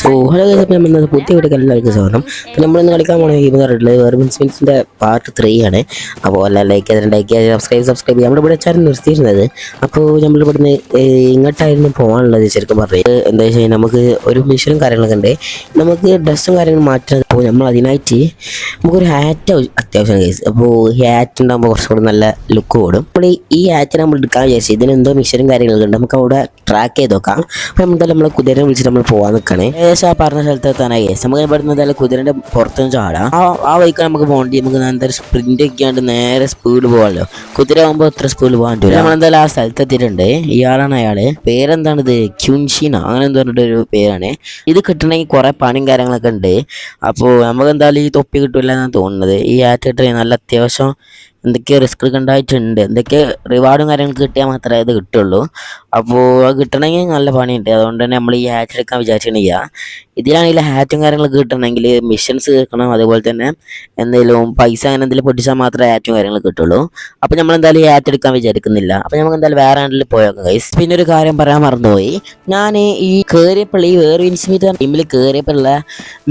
So hello guys, അപ്പോൾ നമ്മൾ പുതിയ വീട്ടിൽ എല്ലാവർക്കും സ്വാഗതം. അപ്പോൾ നമ്മളിന്ന് കളിക്കാൻ പോകുന്ന ഗെയിം എന്ന് പറഞ്ഞിട്ടുള്ളത് വെർബിൻസിൻ്റെ പാർട്ട് 3 ആണ്. അപ്പോൾ എല്ലാം ലൈക്ക് സബ്സ്ക്രൈബ് ചെയ്യുക. നമ്മളിവിടെ വെച്ചായിരുന്നു നിർത്തിയിരുന്നത്. അപ്പോൾ നമ്മളിവിടുന്ന് ഇങ്ങോട്ടായിരുന്നു പോകാനുള്ളത്. ശരിക്കും പറഞ്ഞത് എന്താ വെച്ച് കഴിഞ്ഞാൽ നമുക്ക് ഒരു മിഷനും കാര്യങ്ങളൊക്കെ ഉണ്ട്. നമുക്ക് ഡ്രസ്സും കാര്യങ്ങളും മാറ്റുന്നത്. അപ്പോൾ നമ്മൾ അതിനായിട്ട് നമുക്കൊരു ഹാറ്റ് അത്യാവശ്യം കേസ്. അപ്പോൾ ഈ ഹാറ്റ് ഉണ്ടാകുമ്പോൾ കുറച്ചുകൂടി നല്ല ലുക്ക് കൂടും. നമ്മൾ ഈ ഹാറ്റ് നമ്മൾ എടുക്കാൻ വിചാരിച്ചു. ഇതിനെന്തോ മിഷനും കാര്യങ്ങളൊക്കെ ഉണ്ട്. നമുക്ക് അവിടെ ട്രാക്ക് ചെയ്ത് നോക്കാം. അപ്പോൾ എന്തായാലും നമ്മൾ കുതിരനെ വിളിച്ചിട്ട് നമ്മൾ പോകാൻ നിൽക്കണേ. ഏകദേശം ആ പറഞ്ഞ സ്ഥലത്ത് എത്താനായി കേസ്. നമുക്ക് ഇവിടുന്ന് എന്തായാലും കുതിരൻ്റെ പുറത്തുനിന്ന് ചാടാം. ആ വഴിക്കാൻ നമുക്ക് പോകേണ്ടി. നമുക്ക് എന്തായാലും സ്പ്രിന്റ് ഒക്കെയാണ്ട് നേരെ സ്പീഡ് പോകാമല്ലോ. കുതിര ആകുമ്പോൾ എത്ര സ്പീഡ് പോകാൻ പറ്റില്ല. നമ്മളെന്തായാലും ആ സ്ഥലത്ത് എത്തിയിട്ടുണ്ട്. ഇയാളാണ് അയാള്. പേരെന്താണിത്? ക്യുൻഷിന അങ്ങനെ എന്തോ പറഞ്ഞിട്ടൊരു പേരാണ്. ഇത് കിട്ടണമെങ്കിൽ കുറെ പണിയും കാര്യങ്ങളൊക്കെ ഉണ്ട്. അപ്പോൾ നമുക്ക് എന്തായാലും ഈ തൊപ്പി കിട്ടില്ല എന്നാണ് തോന്നുന്നത്. ഈ ആറ്റ് കിട്ടണമെങ്കിൽ നല്ല അത്യാവശ്യം എന്തൊക്കെ റിസ്ക് ഉണ്ടായിട്ടുണ്ട്. എന്തൊക്കെ റിവാർഡും കാര്യങ്ങൾക്ക് കിട്ടിയാൽ മാത്രമേ ഇത് കിട്ടുള്ളൂ. അപ്പോൾ അത് കിട്ടണമെങ്കിൽ നല്ല പണിയുണ്ട്. അതുകൊണ്ട് തന്നെ നമ്മൾ ഈ ഹാറ്റ് എടുക്കാൻ വിചാരിച്ചിട്ടില്ല. ഇതിലാണെങ്കിൽ ഹാറ്റും കാര്യങ്ങളൊക്കെ കിട്ടണമെങ്കിൽ മിഷൻസ് കേൾക്കണം. അതുപോലെ തന്നെ എന്തെങ്കിലും പൈസ അങ്ങനെ എന്തെങ്കിലും പൊട്ടിച്ചാൽ മാത്രമേ ഹാറ്റും കാര്യങ്ങളൊക്കെ കിട്ടുള്ളൂ. അപ്പോൾ നമ്മൾ എന്തായാലും ഈ ഹാറ്റ് എടുക്കാൻ വിചാരിക്കുന്നില്ല. അപ്പോൾ നമുക്ക് എന്തായാലും വേറെ ഹാൻഡിൽ പോയേക്കാം ഗൈസ്. പിന്നെ ഒരു കാര്യം പറയാൻ മറന്നുപോയി. ഞാൻ ഈ കയറിയപ്പോൾ ഈ വേർവിൻസ്മിത്ത് ടീമിൽ കയറിയപ്പോഴുള്ള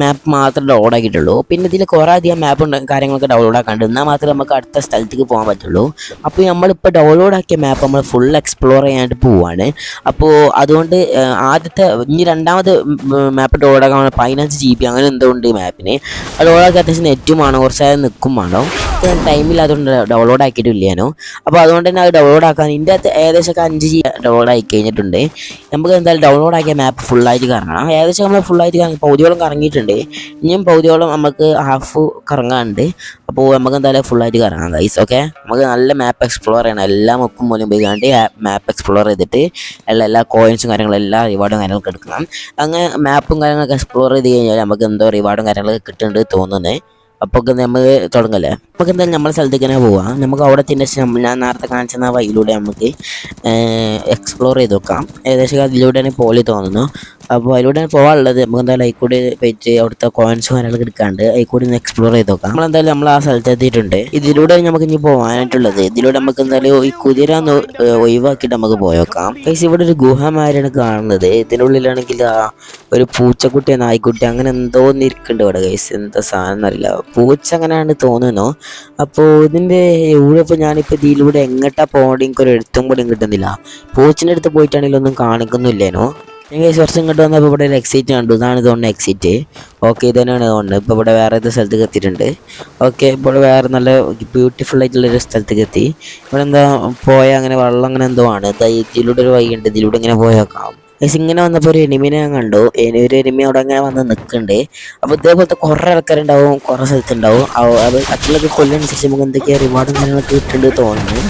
മാപ്പ് മാത്രമേ ഡൗൺലോഡ് ആക്കിയിട്ടുള്ളൂ. പിന്നെ ഇതിൽ കുറേ അധികം മാപ്പ് കാര്യങ്ങളൊക്കെ ഡൗൺലോഡ് ആക്കാണ്ട്. എന്നാൽ മാത്രമേ നമുക്ക് അടുത്ത സ്ഥലത്തേക്ക് പോകാൻ പറ്റുള്ളൂ. അപ്പോൾ നമ്മളിപ്പോൾ ഡൗൺലോഡ് ആക്കിയ മാപ്പ് നമ്മൾ ഫുൾ എക്സ്പ്ലോർ ചെയ്യാനായിട്ട് പോവുകയാണ്. അപ്പോൾ അതുകൊണ്ട് ആദ്യത്തെ ഇനി രണ്ടാമത് മാപ്പ് ഡൗൺലോഡ് ആക്കാൻ 15 GB അങ്ങനെ എന്തോ ഉണ്ട് മാപ്പിന്. അത് ഡൗൺലോഡ് ആക്കി അത്യാവശ്യം നെറ്റും വേണം, കുറച്ച് നിൽക്കും വേണം. ടൈമിൽ അതുകൊണ്ട് ഡൗൺലോഡ് ആക്കിയിട്ടില്ലാനോ. അപ്പോൾ അതുകൊണ്ട് തന്നെ അത് ഡൗൺലോഡ് ആക്കാൻ ഇതിൻ്റെ അകത്ത് ഏകദേശം 5 GB ഡൗൺലോഡ് ആക്കി കഴിഞ്ഞിട്ടുണ്ട്. നമുക്ക് എന്തായാലും ഡൗൺലോഡ് ആക്കിയ മാപ്പ് ഫുള്ളായിട്ട് കറങ്ങണം. ഏകദേശം നമ്മൾ ഫുള്ളായിട്ട് പകുതിയോളം കറങ്ങിയിട്ടുണ്ട്. ഇനിയും പകുതിയോളം നമുക്ക് ഹാഫ് കറങ്ങാനുണ്ട്. അപ്പോൾ നമുക്ക് എന്തായാലും ഫുള്ളായിട്ട് കറങ്ങാം ഗൈസ്. ഓക്കെ, നമുക്ക് നല്ല മാപ്പ് എക്സ്പ്ലോർ ചെയ്യണം. എല്ലാ മുക്കും മൂലം പോയി കണ്ട് മാപ്പ് എക്സ്പ്ലോർ ചെയ്തിട്ട് എല്ലാ കോയിൻസും കാര്യങ്ങളും എല്ലാ റിവാർഡും കാര്യങ്ങളൊക്കെ എടുക്കണം. അങ്ങനെ മാപ്പും കാര്യങ്ങളൊക്കെ എക്സ്പ്ലോർ ചെയ്ത് കഴിഞ്ഞാൽ നമുക്ക് എന്തോ റിവാർഡും കാര്യങ്ങളൊക്കെ കിട്ടുന്നുണ്ട് തോന്നുന്നത്. അപ്പോൾ നമ്മൾ തുടങ്ങല്ലേ. നമുക്ക് എന്തായാലും നമ്മളെ സ്ഥലത്തേക്ക് തന്നെ പോവാം. നമുക്ക് അവിടെ തന്നെ ഞാൻ നേരത്തെ കാണിച്ച വഴിയിലൂടെ നമുക്ക് എക്സ്പ്ലോർ ചെയ്ത് നോക്കാം. ഏകദേശം അതിലൂടെയാണ് പോലെ തോന്നുന്നു. അപ്പോൾ അതിലൂടെ പോകാനുള്ളത്. നമുക്ക് എന്തായാലും അതിൽക്കൂടി പോയിട്ട് അവിടുത്തെ കോയിൻസും കാര്യങ്ങളൊക്കെ എടുക്കാണ്ട് അതിൽക്കൂടി ഒന്ന് എക്സ്പ്ലോർ ചെയ്ത് നോക്കാം. നമ്മളെന്തായാലും നമ്മൾ ആ സ്ഥലത്ത് എത്തിയിട്ടുണ്ട്. ഇതിലൂടെ നമുക്ക് ഇനി പോകാനായിട്ടുള്ളത്. ഇതിലൂടെ നമുക്ക് എന്തായാലും ഈ കുതിര ഒന്ന് ഒഴിവാക്കിയിട്ട് നമുക്ക് പോയേക്കാം. പക്ഷേ ഇവിടെ ഒരു ഗുഹമാരാണ് കാണുന്നത്. ഇതിനുള്ളിലാണെങ്കിൽ ഒരു പൂച്ചക്കുട്ടി നായ്ക്കുട്ടി അങ്ങനെ എന്തോ ഇരിക്കുന്നുണ്ട് ഇവിടെ ഗൈസ്. എന്താ സാധനം എന്നറിയില്ല. പൂച്ച അങ്ങനെയാണ് തോന്നുന്നു. അപ്പോൾ ഇതിൻ്റെ ഇവിടെ ഇപ്പോൾ ഞാനിപ്പോൾ ഇതിലൂടെ എങ്ങോട്ടാ പോകേണ്ടി എനിക്കൊരു എഴുത്തും കൂടി കിട്ടുന്നില്ല. പൂച്ചിൻ്റെ അടുത്ത് പോയിട്ടാണെങ്കിലും ഒന്നും കാണിക്കുന്നില്ലേനോ. ഞാൻ കുറച്ചും ഇങ്ങോട്ട് വന്നപ്പോൾ ഇവിടെ ഒരു എക്സിറ്റ് കണ്ടു. ഇതാണ് തോന്നുന്നത് എക്സിറ്റ്. ഓക്കെ, ഇത് തന്നെയാണ് തോന്നുന്നത്. ഇപ്പോൾ ഇവിടെ വേറെ ഏത് സ്ഥലത്തേക്ക് എത്തിയിട്ടുണ്ട്. ഓക്കെ, ഇപ്പോൾ വേറെ നല്ല ബ്യൂട്ടിഫുൾ ആയിട്ടുള്ളൊരു സ്ഥലത്തേക്ക് എത്തി. ഇവിടെ എന്താ അങ്ങനെ വെള്ളം അങ്ങനെ എന്തോ ആണ്. ഇതിലൂടെ ഒരു വഴിയുണ്ട്. ഇതിലൂടെ ഇങ്ങനെ പോയേക്കാം. ഇങ്ങനെ വന്നപ്പോൾ ഒരു എനിമിനെ ഞാൻ കണ്ടു. ഒരു എനിമി അവിടെ അങ്ങനെ വന്ന് നിൽക്കുന്നുണ്ട്. അപ്പോൾ ഇതേപോലത്തെ കുറേ ആൾക്കാരുണ്ടാവും, കുറേ സ്ഥലത്തുണ്ടാവും. അത് അതിലൊക്കെ കൊല്ലനുസരിച്ച് നമുക്ക് എന്തൊക്കെയാണ് റിവാർഡും കാര്യങ്ങളൊക്കെ കിട്ടുന്നുണ്ട് തോന്നുന്നു.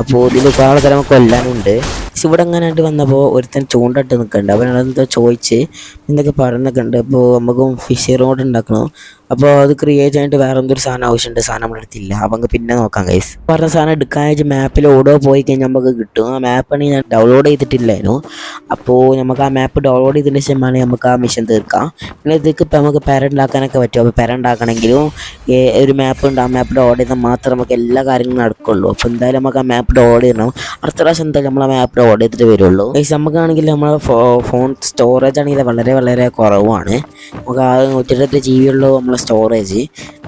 അപ്പോൾ ഇതിൽ ഒരുപാട് തരം കൊല്ലാനുണ്ട്. പക്ഷെ ഇവിടെ അങ്ങനെ ആയിട്ട് വന്നപ്പോൾ ഒരുത്തൻ ചൂണ്ടിട്ട് നിൽക്കുന്നുണ്ട്. അവൻ അതെന്തോ ചോദിച്ച് എന്തൊക്കെ പറഞ്ഞൊക്കെ ഉണ്ട്. അപ്പോൾ നമുക്ക് ഫിഷ് റോഡ് ഉണ്ടാക്കണം. അപ്പോൾ അത് ക്രിയേറ്റ് ആയിട്ട് വേറെ എന്തൊരു സാധനം ആവശ്യമുണ്ട്. സാധനം നമ്മുടെ അടുത്തില്ല. അപ്പം നമുക്ക് പിന്നെ നോക്കാം ഗൈസ്. പറഞ്ഞ സാധനം എടുക്കാനായിട്ട് മാപ്പിൽ ഓടോ പോയി കഴിഞ്ഞാൽ നമുക്ക് കിട്ടും. ആ മാപ്പാണ് ഞാൻ ഡൗൺലോഡ് ചെയ്തിട്ടില്ലായിരുന്നു. അപ്പോൾ നമുക്ക് ആ മാപ്പ് ഡൗൺലോഡ് ചെയ്തതിന് ശേഷമാണ് നമുക്ക് ആ മിഷൻ തീർക്കാം. പിന്നെ ഇതിലേക്ക് ഇപ്പം നമുക്ക് പെര ഉണ്ടാക്കാനൊക്കെ പറ്റും. അപ്പോൾ പെര ഉണ്ടാക്കണമെങ്കിലും ഒരു മാപ്പ് ഉണ്ട്. ആ മാപ്പ് ഡൗൺലോഡ് ചെയ്താൽ മാത്രമേ നമുക്ക് എല്ലാ കാര്യങ്ങളും നടക്കുള്ളൂ. അപ്പോൾ എന്തായാലും നമുക്ക് ആ മാപ്പ് ഡൗൺലോഡ് ചെയ്യണം. അടുത്ത പ്രാവശ്യം എന്തായാലും നമ്മൾ ആ മാപ്പ് ഡൗൺലോഡ് ചെയ്തിട്ട് വരുള്ളൂ. ഗൈസ്, നമുക്കാണെങ്കിൽ നമ്മളെ ഫോൺ സ്റ്റോറേജ് ആണെങ്കിൽ വളരെ വളരെ കുറവാണ്. നമുക്ക് ആ 128 GB ഉള്ളൂ നമ്മളെ സ്റ്റോറേജ്.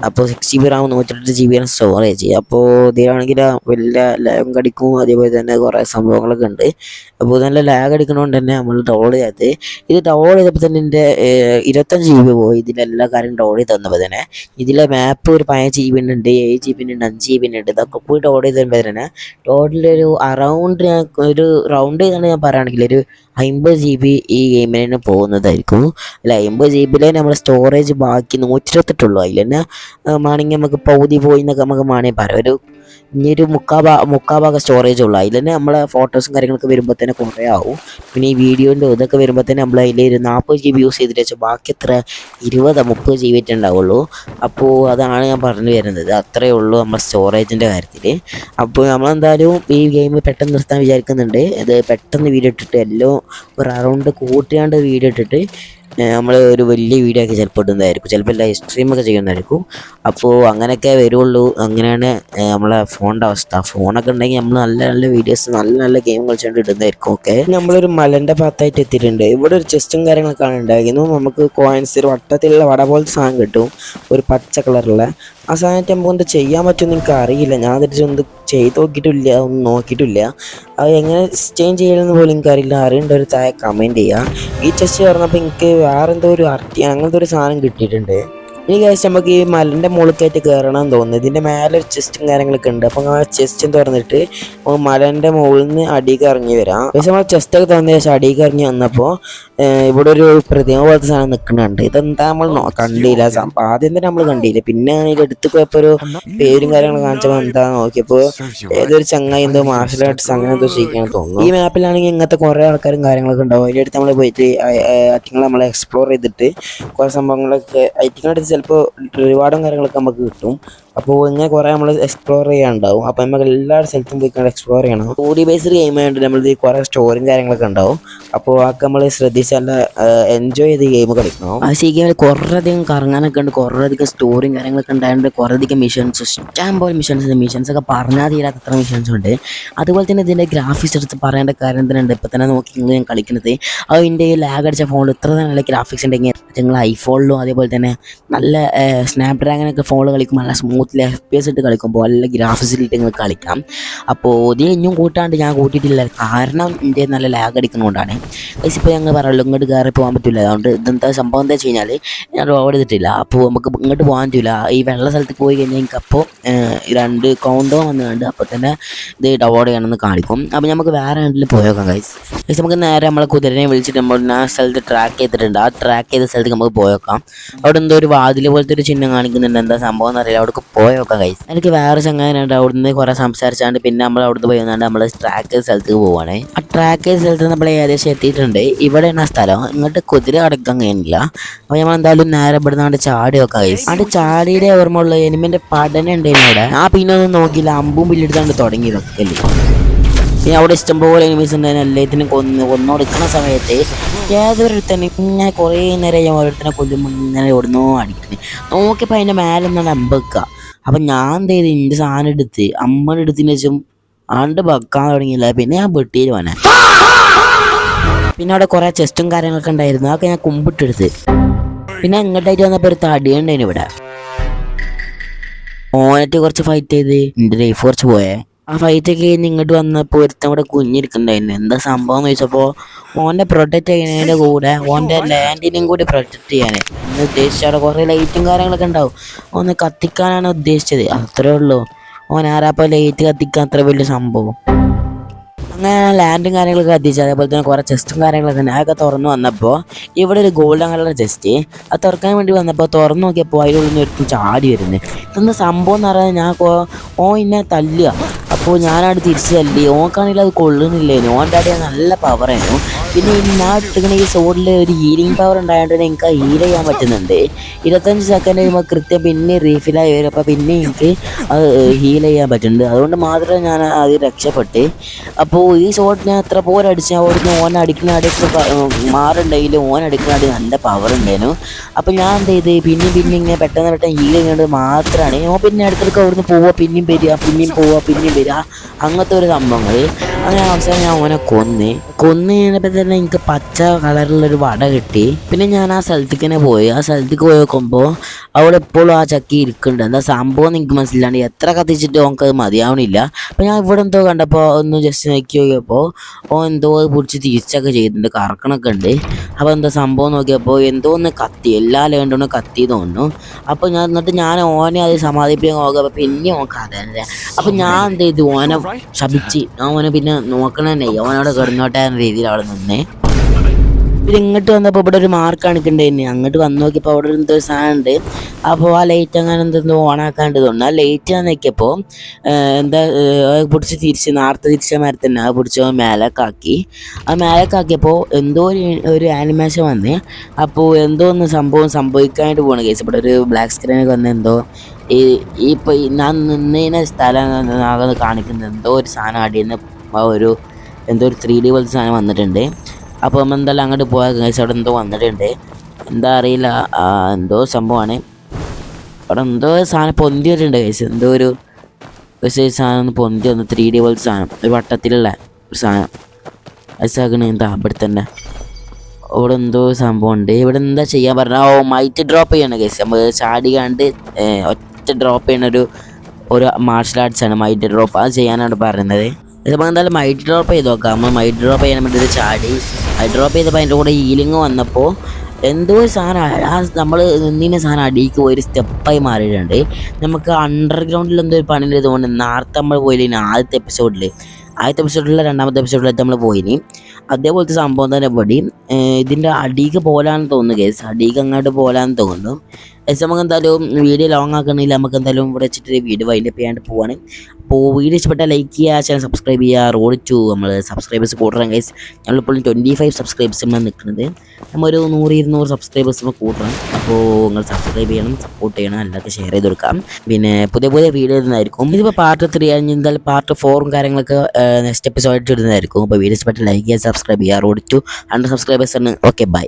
അപ്പോൾ 6 GB റാം 128 GB ആണ് സ്റ്റോറേജ്. അപ്പോൾ ഇതിലാണെങ്കിൽ വലിയ ലാഗ് അടിക്കും. അതേപോലെ തന്നെ കുറേ സംഭവങ്ങളൊക്കെ ഉണ്ട്. അപ്പോൾ നല്ല ലാഗ് അടിക്കണോണ്ട് തന്നെ നമ്മൾ ഡൗൺലോഡ് ചെയ്യാത്തത്. ഇത് ഡൗൺലോഡ് ചെയ്തപ്പോൾ തന്നെ എൻ്റെ 25 GB പോയി. ഇതിലെല്ലാ കാര്യം ഡൗൺലോഡ് ചെയ്ത് തന്നപ്പോൾ തന്നെ ഇതിലെ മാപ്പ് ഒരു 15 GB ഉണ്ട്, 7 GB ഉണ്ട്, 5 GB ഉണ്ട്. ഇതൊക്കെ പോയി ഡൗൺലോഡ് ചെയ്ത് തരുമ്പോൾ തന്നെ ടോട്ടലൊരു അറൗണ്ട് ഞാൻ ഒരു റൗണ്ട് ചെയ്താണ് ഞാൻ പറയുകയാണെങ്കിൽ ഒരു 50 GB ഈ ഗെയിമിന് പോകുന്നതായിരിക്കും. അല്ല, 50 GB നമ്മൾ സ്റ്റോറേജ് ബാക്കി 128 അതിൽ തന്നെ വേണമെങ്കിൽ നമുക്ക് പകുതി പോയി എന്നൊക്കെ നമുക്ക് വേണമെങ്കിൽ പറയാം. ഇനിയൊരു മുക്കാഭാഗം സ്റ്റോറേജ് ഉള്ളൂ. അതിൽ തന്നെ നമ്മളെ ഫോട്ടോസും കാര്യങ്ങളൊക്കെ വരുമ്പോൾ തന്നെ കുറേ ആവും. പിന്നെ ഈ വീഡിയോൻ്റെ ഇതൊക്കെ വരുമ്പോൾ തന്നെ നമ്മൾ അതിൽ ഒരു 40 GB യൂസ് ചെയ്തിട്ട് വെച്ചാൽ ബാക്കി എത്ര 20-30 GB ഉണ്ടാവുള്ളൂ. അപ്പോൾ അതാണ് ഞാൻ പറഞ്ഞു വരുന്നത്. അത്രയേ ഉള്ളൂ നമ്മുടെ സ്റ്റോറേജിൻ്റെ കാര്യത്തിൽ. അപ്പോൾ നമ്മളെന്തായാലും ഈ ഗെയിം പെട്ടെന്ന് നിർത്താൻ വിചാരിക്കുന്നുണ്ട്. ഇത് പെട്ടെന്ന് വീഡിയോ ഇട്ടിട്ട് എല്ലാം ഒരു അറൗണ്ട് കൂട്ടിയാണ്ട് വീഡിയോ ഇട്ടിട്ട് നമ്മൾ ഒരു വലിയ വീഡിയോ ഒക്കെ ചിലപ്പോൾ ഇടുന്നതായിരിക്കും, ചിലപ്പോൾ ലൈവ് സ്ട്രീമൊക്കെ ചെയ്യുന്നതായിരിക്കും. അപ്പോൾ അങ്ങനെയൊക്കെ വരുള്ളൂ. അങ്ങനെയാണ് നമ്മളെ ഫോണിൻ്റെ അവസ്ഥ. ഫോണൊക്കെ ഉണ്ടെങ്കിൽ നമ്മൾ നല്ല നല്ല വീഡിയോസ് നല്ല നല്ല ഗെയിം കളിച്ചുകൊണ്ട് ഇടുന്നതായിരിക്കും. ഓക്കെ, നമ്മളൊരു മലൻ്റെ ഭാഗത്തായിട്ട് എത്തിയിട്ടുണ്ട്. ഇവിടെ ഒരു ചെസ്റ്റും കാര്യങ്ങളൊക്കെ ഉണ്ടായിരുന്നു. നമുക്ക് കോയിൻസ് ഒരു വട്ടത്തിലുള്ള വട പോലത്തെ സാധനം കിട്ടും, ഒരു പച്ച കളറുള്ള. ആ സാധനമായിട്ട് നമുക്ക് എന്ത് ചെയ്യാൻ പറ്റുമെന്ന് എനിക്ക് അറിയില്ല. ഞാൻ അതിട്ട് എന്ത് ചെയ്ത് നോക്കിയിട്ടില്ല, ഒന്നും നോക്കിയിട്ടില്ല. അത് എങ്ങനെ ചേഞ്ച് ചെയ്യണമെന്ന് പോലും എനിക്കറിയില്ല. അറിയേണ്ട ഒരു താഴെ കമൻറ്റ് ചെയ്യുക. ഈ ചെസ്റ്റ് പറഞ്ഞപ്പോൾ എനിക്ക് വേറെ എന്തോ ഒരു അങ്ങനത്തെ ഒരു സാധനം കിട്ടിയിട്ടുണ്ട്. ഇനി കഴിച്ച് നമുക്ക് ഈ മലൻ്റെ മുകളിലേക്കായിട്ട് കയറണമെന്ന് തോന്നുന്നു. ഇതിൻ്റെ മേലെ ഒരു ചെസ്റ്റും കാര്യങ്ങളൊക്കെ ഉണ്ട്. അപ്പോൾ ആ ചെസ്റ്റ് തുറന്നിട്ട് മലൻ്റെ മുകളിൽ നിന്ന് അടിയിലേക്ക് ഇറങ്ങി വരാം. പക്ഷേ നമ്മൾ ചെസ്റ്റൊക്കെ തുറന്ന ശേഷം അടിയിലേക്ക് ഇറങ്ങി വന്നപ്പോൾ ഇവിടെ ഒരു പ്രതിമ പോലത്തെ സാധനം നിൽക്കുന്നുണ്ട്. ഇതെന്താ നമ്മൾ കണ്ടില്ല, ആദ്യം തന്നെ നമ്മൾ കണ്ടില്ല. പിന്നെ അതിൽ എടുത്ത് പോയപ്പോൾ ഒരു പേരും കാര്യങ്ങളും കാണിച്ചപ്പോൾ എന്താ നോക്കിയപ്പോൾ ഏതൊരു ചങ്ങായി എന്തോ മാർഷൽ ആർട്സ് അങ്ങനെ എന്തോ ചെയ്യിക്കാൻ തോന്നുന്നു. ഈ മാപ്പിലാണെങ്കിൽ ഇങ്ങനത്തെ കുറേ ആൾക്കാരും കാര്യങ്ങളൊക്കെ ഉണ്ടാവും. അതിൻ്റെ അടുത്ത് നമ്മൾ പോയിട്ട് ഐറ്റിങ്ങൾ നമ്മൾ എക്സ്പ്ലോർ ചെയ്തിട്ട് കുറേ സംഭവങ്ങളൊക്കെ ഐറ്റിങ്ങളടുത്ത് ചിലപ്പോൾ റിവാർഡും കാര്യങ്ങളൊക്കെ നമുക്ക് കിട്ടും. അപ്പോൾ ഇങ്ങനെ കുറേ നമ്മൾ എക്സ്പ്ലോർ ചെയ്യാനുണ്ടാവും. അപ്പോൾ നമുക്ക് എല്ലാ സ്ഥലത്തും പോയി എക്സ്പ്ലോർ ചെയ്യണം. 2D ബേസ്ഡ് ഗെയിം ആയതുകൊണ്ട് നമ്മളിത് കുറേ സ്റ്റോറിയും കാര്യങ്ങളൊക്കെ ഉണ്ടാവും. അപ്പോൾ അതൊക്കെ നമ്മൾ ശ്രദ്ധിച്ച് നല്ല എൻജോയ് ചെയ്ത് ഗെയിം കളിക്കണം. ആ ഈ ഗെയിമിൽ കുറേയധികം കറങ്ങാനൊക്കെ ഉണ്ട്, കുറേയധികം സ്റ്റോറിയും കാര്യങ്ങളൊക്കെ ഉണ്ടായതുകൊണ്ട് കുറേയധികം മിഷൻസ്, ഇഷ്ടംപോലെ മിഷൻസൊക്കെ പറഞ്ഞാൽ തീരാത്ത അത്ര മിഷൻസ് ഉണ്ട്. അതുപോലെ തന്നെ ഇതിൻ്റെ ഗ്രാഫിക്സ് എടുത്ത് പറയേണ്ട കാര്യം തന്നെ ഉണ്ട്. ഇപ്പോൾ തന്നെ നോക്കി ഞാൻ കളിക്കുന്നത് അത് എൻ്റെ ലാഗ് അടിച്ച ഫോണിൽ ഇത്ര നല്ല ഗ്രാഫിക്സ് ഉണ്ടെങ്കിൽ നിങ്ങൾ ഐഫോണിലും അതേപോലെ തന്നെ നല്ല സ്നാപ്ഡ്രാഗനൊക്കെ ഫോണിൽ കളിക്കുമ്പോൾ നല്ല സ്മൂത്തിൽ FPS ഇട്ട് കളിക്കുമ്പോൾ നല്ല ഗ്രാഫിക്സിലിട്ട് നിങ്ങൾ കളിക്കാം. അപ്പോൾ ഇത് ഇനിയും കൂട്ടാണ്ട് ഞാൻ കൂട്ടിയിട്ടില്ല, കാരണം എൻ്റെ നല്ല ലാഗ് അടിക്കുന്നതുകൊണ്ടാണ്. ഇപ്പോൾ ഞങ്ങൾ പറയുള്ളൂ ഇങ്ങോട്ട് കയറി പോകാൻ പറ്റില്ല. അതുകൊണ്ട് ഇതെന്താ സംഭവം എന്താ വെച്ച് കഴിഞ്ഞാൽ ഞാൻ റോഡ് ചെയ്തിട്ടില്ല. അപ്പോൾ നമുക്ക് ഇങ്ങോട്ട് പോകാൻ പറ്റില്ല. ഈ വെള്ള സ്ഥലത്ത് പോയി കഴിഞ്ഞാൽ എനിക്ക് അപ്പോൾ 2 കൗണ്ടോ വന്നുകൊണ്ട് അപ്പോൾ തന്നെ ഇത് ഡൗൺലോഡ് ചെയ്യണമെന്ന് കാണിക്കും. അപ്പോൾ നമുക്ക് വേറെ ഹാൻഡിൽ പോയേക്കാം ഗൈസ്. നമുക്ക് നേരെ നമ്മളെ കുതിരനെ വിളിച്ചിട്ട് നമ്മൾ ആ സ്ഥലത്ത് ട്രാക്ക് ചെയ്തിട്ടുണ്ട്. ആ ട്രാക്ക് ചെയ്ത സ്ഥലത്ത് നമുക്ക് പോയേക്കാം. അവിടെ എന്തോ ഒരു വാതിൽ പോലത്തെ ഒരു ചിഹ്നം കാണിക്കുന്നുണ്ട്, എന്താ സംഭവം എന്നറിയില്ല. അവിടെ പോയേക്കാം ഗൈസ്. എനിക്ക് വേറെ ചങ്ങാനുണ്ട്, അവിടുന്ന് കുറേ സംസാരിച്ചാണ്ട് പിന്നെ നമ്മൾ അവിടുന്ന് പോയി വന്നാണ്ട് നമ്മൾ ട്രാക്ക് ചെയ്ത സ്ഥലത്തേക്ക് പോവുകയാണ്. ആ ട്രാക്ക് ചെയ്ത സ്ഥലത്ത് നമ്മൾ ഏകദേശം എത്തിയിട്ടുണ്ട്. ഇവിടെയാണ് ആ സ്ഥലം. ഇങ്ങോട്ട് കുതിര അടക്കാൻ കഴിയുന്നില്ല. അപ്പോൾ നമ്മൾ എന്തായാലും നേരെ ഇവിടെ നിന്ന് ചാടി വെക്കാം ഗൈസ്. അവിടെ ചാടിയുടെ ഓർമ്മയുള്ള എനിമിൻ്റെ പഠനം ഉണ്ടായിരുന്നു അവിടെ. ആ പിന്നെ ഒന്നും നോക്കിയില്ല, അമ്പും പില്ലെടുത്താണ്ട് തുടങ്ങി വെക്കല്ലേ. പിന്നെ അവിടെ ഇഷ്ടംപോലെ എനിമീസ് ഉണ്ടായിരുന്നു. എല്ലാത്തിനും കൊന്നൊടുക്കുന്ന സമയത്ത് ഏതൊരുത്തന്നെ ഇങ്ങനെ കുറേ നേരം ഞാൻ ഓരോരുത്തനെ കൊല്ലുമ്പോൾ ഇങ്ങനെ എവിടുന്നോ അടിക്കുന്നത് നോക്കിയപ്പോൾ അതിൻ്റെ മേലെ നിന്നാണ് അമ്പക്കുക. അപ്പം ഞാൻ എന്ത് ചെയ്ത് എൻ്റെ സാധനം എടുത്ത് അമ്മയുടെ എടുത്തതിന് ശേഷം ആണ്ട് വെക്കാൻ തുടങ്ങിയില്ല. പിന്നെ ഞാൻ വെട്ടിയിൽ പോനെ. പിന്നെ അവിടെ കുറേ ചെസ്റ്റും കാര്യങ്ങളൊക്കെ ഉണ്ടായിരുന്നു, അതൊക്കെ ഞാൻ കുമ്പിട്ടെടുത്ത്. പിന്നെ ഇങ്ങോട്ടായിട്ട് വന്നപ്പോൾ ഒരു തടിയുണ്ടായിരുന്നു ഇവിടെ. ഓനായിട്ട് കുറച്ച് ഫൈറ്റ് ചെയ്ത് എൻ്റെ ലൈഫ് കുറച്ച് പോയേ. ആ ഫൈറ്റൊക്കെ കഴിഞ്ഞ് ഇങ്ങോട്ട് വന്നപ്പോൾ ഒരുത്തൻ ഇവിടെ കുഞ്ഞിരിക്കുന്നുണ്ടായിരുന്നു. എന്താ സംഭവം എന്ന് ചോദിച്ചപ്പോൾ ഓൻ്റെ പ്രൊട്ടക്റ്റ് ചെയ്യുന്നതിൻ്റെ കൂടെ ഓൻ്റെ ലാൻഡിനെയും കൂടി പ്രൊട്ടക്റ്റ് ചെയ്യാൻ ഉദ്ദേശിച്ച അവിടെ കുറേ ലൈറ്റും കാര്യങ്ങളൊക്കെ ഉണ്ടാവും. ഒന്ന് കത്തിക്കാനാണ് ഉദ്ദേശിച്ചത്, അത്രേ ഉള്ളൂ. ഓൻ ആരാപ്പോൾ ലൈറ്റ് കത്തിക്കാൻ അത്ര വലിയ സംഭവം. അങ്ങനെ ലാൻഡും കാര്യങ്ങളൊക്കെ കത്തിച്ച് അതേപോലെ തന്നെ കുറേ ചെസ്റ്റും കാര്യങ്ങളൊക്കെ ഉണ്ട്. അതൊക്കെ തുറന്ന് വന്നപ്പോൾ ഇവിടെ ഒരു ഗോൾഡൻ കളർ ചെസ്റ്റ് അത് തുറക്കാൻ വേണ്ടി വന്നപ്പോൾ തുറന്ന് നോക്കിയപ്പോൾ അതിനുള്ളിൽ നിന്ന് ഒരു ചാടി വരുന്നത്. ഇതൊന്ന് സംഭവം എന്ന് പറഞ്ഞാൽ ഞാൻ ഇന്നെ തല്ലുക. അപ്പോൾ ഞാനവിടെ തിരിച്ച് തല്ലി. ഓക്കാണെങ്കിൽ അത് കൊള്ളുന്നില്ലേനു. ഓൻ്റെ അടി നല്ല പവറായിരുന്നു. പിന്നെ ഞാൻ ഇട്ടിരിക്കുന്ന ഈ സോഡിൽ ഒരു ഹീലിംഗ് പവർ ഉണ്ടായതുകൊണ്ട് എനിക്ക് ഹീൽ ചെയ്യാൻ പറ്റുന്നുണ്ട്. 25 സെക്കൻഡ് കഴിയുമ്പോൾ കൃത്യം പിന്നെ റീഫിലായി വരും. അപ്പോൾ പിന്നെ എനിക്ക് അത് ഹീൽ ചെയ്യാൻ പറ്റുന്നുണ്ട്. അതുകൊണ്ട് മാത്രമേ ഞാൻ അത് രക്ഷപ്പെട്ട്. അപ്പോൾ ഈ ഷോട്ട് ഞാൻ എത്ര പോലെ അടിച്ചാൽ അവിടുന്ന് അടിക്കുന്ന അടിക്ക് മാറുണ്ടെങ്കിലും അടിക്കുന്ന അടി നല്ല പവർ ഉണ്ടായിരുന്നു. അപ്പോൾ ഞാൻ എന്ത് ചെയ്ത് പിന്നെ ഇങ്ങനെ പെട്ടെന്ന് ഹീൽ ചെയ്യുന്നത് മാത്രമാണ്. പിന്നെ അടുത്തിടയ്ക്ക് അവിടുന്ന് പോവുക, പിന്നെയും വരിക, പിന്നെയും പോവുക, പിന്നെയും വരിക, അങ്ങനത്തെ ഒരു സംഭവങ്ങൾ. അങ്ങനെ അവസാനം ഞാൻ ഓനെ കൊന്ന് കഴിഞ്ഞപ്പോൾ തന്നെ എനിക്ക് പച്ച കളറിലൊരു വട കിട്ടി. പിന്നെ ഞാൻ ആ സ്ഥലത്തേക്ക് തന്നെ പോയി. ആ സ്ഥലത്തേക്ക് പോയി നോക്കുമ്പോൾ അവിടെ എപ്പോഴും ആ ചക്കി ഇരിക്കുന്നുണ്ട്. എന്താ സംഭവം എനിക്ക് മനസ്സിലാണ്ട് എത്ര കത്തിച്ചിട്ട് ഓനക്കത് മതിയാവണില്ല. അപ്പോൾ ഞാൻ ഇവിടെ എന്തോ കണ്ടപ്പോൾ ഒന്ന് ജസ്റ്റ് നോക്കി നോക്കിയപ്പോൾ എന്തോ പിടിച്ച് തിരിച്ചൊക്കെ ചെയ്തിട്ടുണ്ട്, കറക്കണൊക്കെ ഉണ്ട്. അപ്പോൾ എന്താ സംഭവം നോക്കിയപ്പോൾ എന്തോ ഒന്ന് കത്തി, എല്ലാ ലേണ്ടൊന്ന് കത്തി തോന്നുന്നു. അപ്പോൾ എന്നിട്ട് ഞാൻ ഓനെ അത് സമാധിപ്പിക്കാൻ നോക്കിയപ്പോൾ പിന്നെ ഓനക്കതല്ലേ. അപ്പോൾ ഞാൻ എന്ത് ചെയ്തു, ഓനെ ശപിച്ച് ഓനെ പിന്നെ നോക്കണേ, ഓനവിടെ കിടന്നോട്ടെ എന്ന രീതിയിൽ അവിടെ നിന്നേ. പിന്നെ ഇങ്ങോട്ട് വന്നപ്പോൾ ഇവിടെ ഒരു മാർക്ക് കാണിക്കണ്ടായിരുന്നു. അങ്ങോട്ട് വന്ന് നോക്കിയപ്പോൾ അവിടെ എന്തോ സാധനം ഉണ്ട്. അപ്പോൾ ആ ലൈറ്റ് അങ്ങനെ എന്തെന്തോ ഓണാക്കാണ്ട് തോന്നുന്നു. ആ ലൈറ്റ് ഞാൻ നോക്കിയപ്പോൾ എന്താ പിടിച്ച് നേരത്തെ തിരിച്ച മാതിരി തന്നെ അത് പിടിച്ച് മേലേക്കാക്കി. ആ മേലേക്കാക്കിയപ്പോൾ എന്തോ ഒരു ആനിമേഷൻ വന്ന്. അപ്പോൾ എന്തോ ഒന്ന് സംഭവിക്കാനായിട്ട് പോകണം കേസ്. ഇവിടെ ഒരു ബ്ലാക്ക് സ്ക്രീനൊക്കെ വന്ന് എന്തോ ഇപ്പോൾ ഞാൻ നിന്നതിനെ സ്ഥലം കാണിക്കുന്നത് എന്തോ ഒരു സാധനം അടിയുന്ന എന്തോ ഒരു 3D പോലത്തെ സാധനം വന്നിട്ടുണ്ട്. അപ്പോൾ നമ്മൾ എന്തായാലും അങ്ങോട്ട് പോയാൽ കേസ് അവിടെ എന്തോ വന്നിട്ടുണ്ട്. എന്താ അറിയില്ല. എന്തോ സംഭവമാണ്. അവിടെ എന്തോ സാധനം പൊന്തി വരുന്നുണ്ട് ഗൈസ്. എന്തോ ഒരു സാധനം ഒന്ന് പൊന്തി വന്ന് 3D പോലത്തെ സാധനം, ഒരു വട്ടത്തിലുള്ള ഒരു സാധനം. ഐസാക്കണ് എന്താ ഇവിടെ തന്നെ. ഇവിടെ എന്തോ സംഭവം ഉണ്ട്. ഇവിടെ എന്താ ചെയ്യാൻ പറഞ്ഞാൽ മൈറ്റ് ഡ്രോപ്പ് ചെയ്യണം ഗൈസ്. നമ്മൾ ചാടി കണ്ട് ഒറ്റ ഡ്രോപ്പ് ചെയ്യണ ഒരു മാർഷൽ ആർട്സ് ആണ് മൈറ്റ് ഡ്രോപ്പ്. അത് ചെയ്യാനാണ് പറയുന്നത്. ഇതിപ്പോൾ എന്തായാലും മൈറ്റ് ഡ്രോപ്പ് ചെയ്ത് നോക്കാം. നമ്മൾ മൈറ്റ് ഡ്രോപ്പ് ചെയ്യാൻ വേണ്ടി ചാടി മൈറ്റ് ഡ്രോപ്പ് ചെയ്തപ്പോൾ അതിൻ്റെ കൂടെ ഹീലിങ് വന്നപ്പോൾ എന്തോ സാധനം നമ്മൾ നിന്നിന സാധനം അടിക്ക് പോയി ഒരു സ്റ്റെപ്പായി മാറിയിട്ടുണ്ട്. നമുക്ക് അണ്ടർഗ്രൗണ്ടിൽ എന്തോ ഒരു പണി തോന്നുന്നു. നേരത്തെ നമ്മൾ പോയില്ല ആദ്യത്തെ എപ്പിസോഡിൽ രണ്ടാമത്തെ എപ്പിസോഡിലായിട്ട് നമ്മൾ പോയിനി. അതേപോലത്തെ സംഭവം തന്നെ ഇവിടെ ഇതിൻ്റെ അടിക്ക് പോലാന്ന് തോന്നുന്നു കേസ്. അടിക്ക് അങ്ങോട്ട് പോലാന്ന് തോന്നുന്നു. നമുക്ക് എന്തായാലും വീഡിയോ ലോങ് ആക്കണമെങ്കിൽ നമുക്ക് എന്തായാലും ഇവിടെ വെച്ചിട്ട് വീഡിയോ വൈൻഡപ്പ് ചെയ്യാണ്ട് പോവാണ്. അപ്പോൾ വീഡിയോ ഇഷ്ടപ്പെട്ടാൽ ലൈക്ക് ചെയ്യുക, ചാനൽ സബ്സ്ക്രൈബ് ചെയ്യുക. റോഡ് ടു നമ്മൾ സബ്സ്ക്രൈബേഴ്സ് കൂട്ടണം ഗൈസ്. ഞങ്ങളിപ്പോൾ 25 സബ്സ്ക്രൈബേഴ്സിലാണ് നിൽക്കുന്നത്. നമ്മളൊരു 100-200 സബ്സ്ക്രൈബേഴ്സ് കൂട്ടണം. അപ്പോൾ നിങ്ങൾ സബ്സ്ക്രൈബ് ചെയ്യണം, സപ്പോർട്ട് ചെയ്യണം, എല്ലാവർക്കും ഷെയർ ചെയ്ത് കൊടുക്കാം. പിന്നെ പുതിയ വീഡിയോ ഇടുന്നതായിരിക്കും. ഇതിപ്പോൾ പാർട്ട് 3 കഴിഞ്ഞ് എന്തായാലും പാർട്ട് 4 കാര്യങ്ങളൊക്കെ നെക്സ്റ്റ് എപ്പിസോഡ് ഇടുന്നതായിരിക്കും. അപ്പോൾ വീഡിയോ ഇഷ്ടപ്പെട്ടാൽ ലൈക്ക് ചെയ്യുക, സബ്സ്ക്രൈബ് ചെയ്യുക. റോഡ് ടു 100 സബ്സ്ക്രൈബേഴ്സാണ്. Okay by.